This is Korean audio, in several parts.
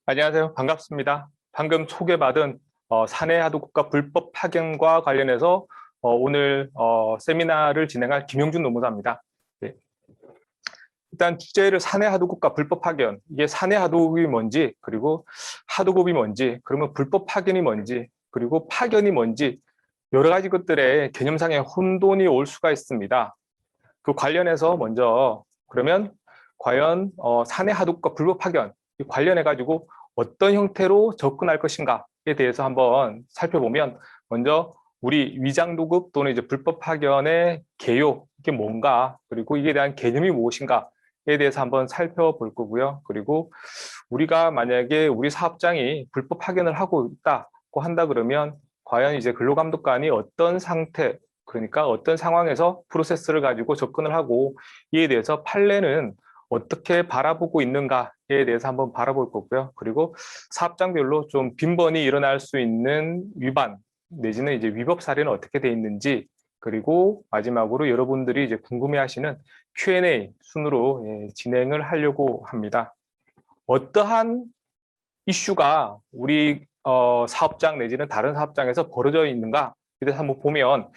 안녕하세요. 반갑습니다. 방금 소개받은 사내 하도급과 불법 파견과 관련해서 오늘 세미나를 진행할 김용준 노무사입니다. 네. 일단 주제를 사내 하도급과 불법 파견, 이게 사내 하도급이 뭔지, 그리고 하도급이 뭔지, 그러면 불법 파견이 뭔지, 그리고 파견이 뭔지 여러 가지 것들의 개념상의 혼돈이 올 수가 있습니다. 그 관련해서 먼저 그러면 과연 사내 하도급과 불법 파견 관련해 가지고 어떤 형태로 접근할 것인가에 대해서 한번 살펴보면, 먼저 우리 위장도급 또는 이제 불법 파견의 개요, 이게 뭔가, 그리고 이게 대한 개념이 무엇인가에 대해서 한번 살펴볼 거고요. 그리고 우리가 만약에 우리 사업장이 불법 파견을 하고 있다고 한다 그러면 과연 이제 근로감독관이 어떤 상태, 그러니까 어떤 상황에서 프로세스를 가지고 접근을 하고 이에 대해서 판례는 어떻게 바라보고 있는가에 대해서 한번 바라볼 거고요. 그리고 사업장별로 좀 빈번히 일어날 수 있는 위반 내지는 이제 위법 사례는 어떻게 돼 있는지, 그리고 마지막으로 여러분들이 이제 궁금해하시는 Q&A 순으로 진행을 하려고 합니다. 어떠한 이슈가 우리 사업장 내지는 다른 사업장에서 벌어져 있는가에 대해서 한번 보면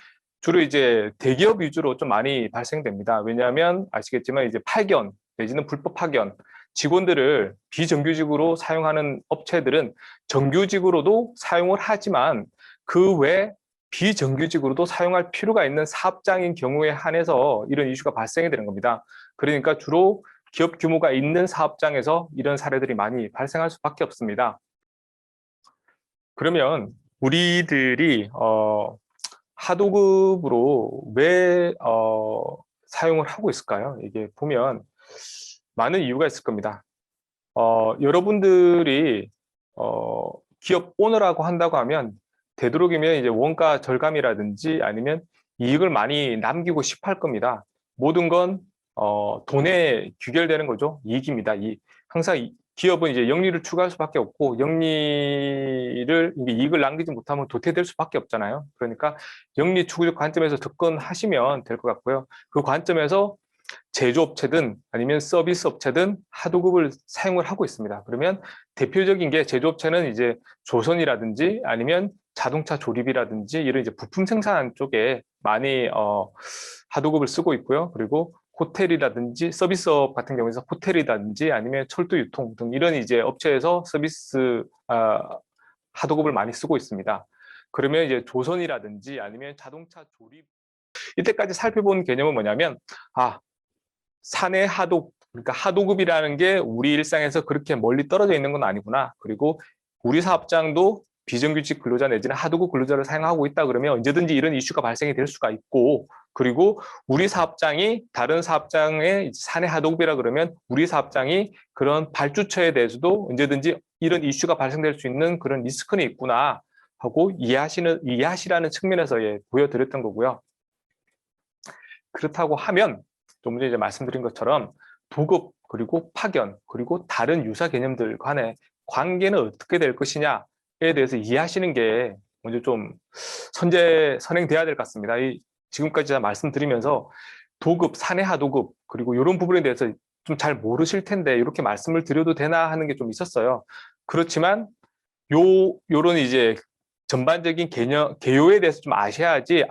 주로 이제 대기업 위주로 좀 많이 발생됩니다. 왜냐하면 아시겠지만 이제 파견 내지는 불법 파견, 직원들을 비정규직으로 사용하는 업체들은 정규직으로도 사용을 하지만 그 외 비정규직으로도 사용할 필요가 있는 사업장인 경우에 한해서 이런 이슈가 발생이 되는 겁니다. 그러니까 주로 기업 규모가 있는 사업장에서 이런 사례들이 많이 발생할 수밖에 없습니다. 그러면 우리들이 하도급으로 왜 사용을 하고 있을까요? 이게 보면 많은 이유가 있을 겁니다. 여러분들이 기업 오너라고 한다고 하면 되도록이면 이제 원가 절감이라든지 아니면 이익을 많이 남기고 싶어 할 겁니다. 모든 건 돈에 귀결되는 거죠. 이익입니다. 항상 기업은 이제 영리를 추구할 수밖에 없고, 이익을 남기지 못하면 도태될 수밖에 없잖아요. 그러니까 영리 추구적 관점에서 접근하시면 될 것 같고요. 그 관점에서 제조업체든 아니면 서비스 업체든 하도급을 사용을 하고 있습니다. 그러면 대표적인 게, 제조업체는 이제 조선이라든지 아니면 자동차 조립이라든지 이런 이제 부품 생산 쪽에 많이 하도급을 쓰고 있고요. 그리고 호텔이라든지 서비스업 같은 경우에서 호텔이라든지 아니면 철도 유통 등 이런 이제 업체에서 서비스 하도급을 많이 쓰고 있습니다. 그러면 이제 조선이라든지 아니면 자동차 조립, 이때까지 살펴본 개념은 뭐냐면, 사내 하도급, 그러니까 하도급이라는 게 우리 일상에서 그렇게 멀리 떨어져 있는 건 아니구나. 그리고 우리 사업장도 비정규직 근로자 내지는 하도급 근로자를 사용하고 있다 그러면 언제든지 이런 이슈가 발생이 될 수가 있고, 그리고 우리 사업장이 다른 사업장의 사내 하도급이라 그러면 우리 사업장이 그런 발주처에 대해서도 언제든지 이런 이슈가 발생될 수 있는 그런 리스크는 있구나 하고 이해하시라는 측면에서 보여드렸던 거고요. 그렇다고 하면 좀 전에 이제 말씀드린 것처럼 도급, 그리고 파견, 그리고 다른 유사 개념들 간의 관계는 어떻게 될 것이냐에 대해서 이해하시는 게 먼저 좀 선행돼야 될 것 같습니다. 지금까지 말씀드리면서 도급, 사내하 도급, 그리고 이런 부분에 대해서 좀 잘 모르실 텐데 이렇게 말씀을 드려도 되나 하는 게 좀 있었어요. 그렇지만 요런 이제 전반적인 개요에 대해서 좀 아셔야지,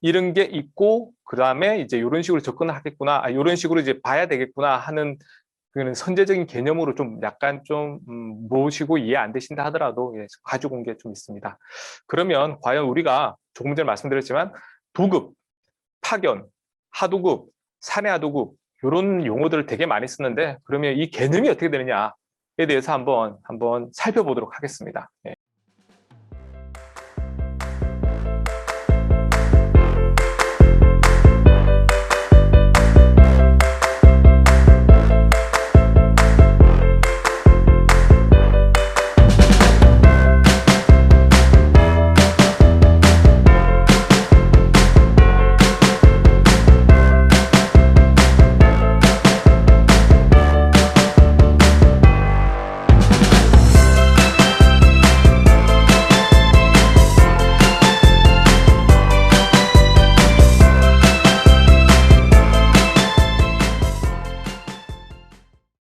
이런 게 있고 그 다음에 이제 이런 식으로 접근을 하겠구나, 이런 식으로 이제 봐야 되겠구나 하는 그런 선제적인 개념으로 좀 약간 좀 모시고 이해 안 되신다 하더라도 가지고 온 게 좀 있습니다. 그러면 과연 우리가 조금 전에 말씀드렸지만 도급, 파견, 하도급, 사내 하도급 이런 용어들을 되게 많이 쓰는데, 그러면 이 개념이 어떻게 되느냐에 대해서 한번 살펴보도록 하겠습니다.